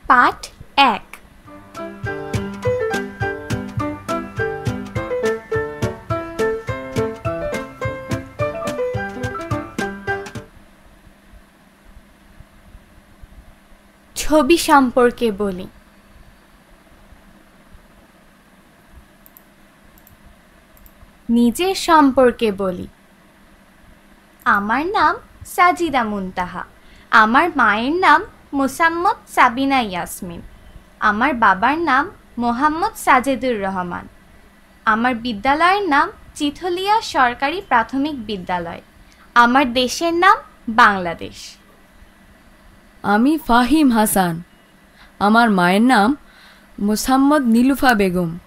পাঠ ১। ছবি সম্পর্কে বলি। নিজের সম্পর্কে বলি। আমার নাম সাজিদা মুনতাহা। আমার মায়ের নাম মোসাম্মদ সাবিনা ইয়াসমিন। আমার বাবার নাম মোহাম্মদ সাজেদুর রহমান। আমার বিদ্যালয়ের নাম চিথলিয়া সরকারি প্রাথমিক বিদ্যালয়। আমার দেশের নাম বাংলাদেশ। আমি ফাহিম হাসান। আমার মায়ের নাম মোসাম্মদ নীলুফা বেগম।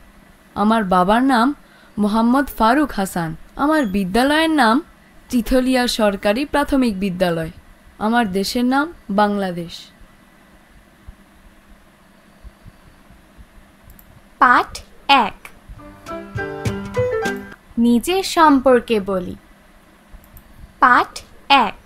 আমার বাবার নাম মোহাম্মদ ফারুক হাসান। আমার বিদ্যালয়ের নাম চিথলিয়া সরকারি প্রাথমিক বিদ্যালয়। আমার দেশের নাম বাংলাদেশ। পাঠ ১। নিজের সম্পর্কে বলি। পাঠ ১।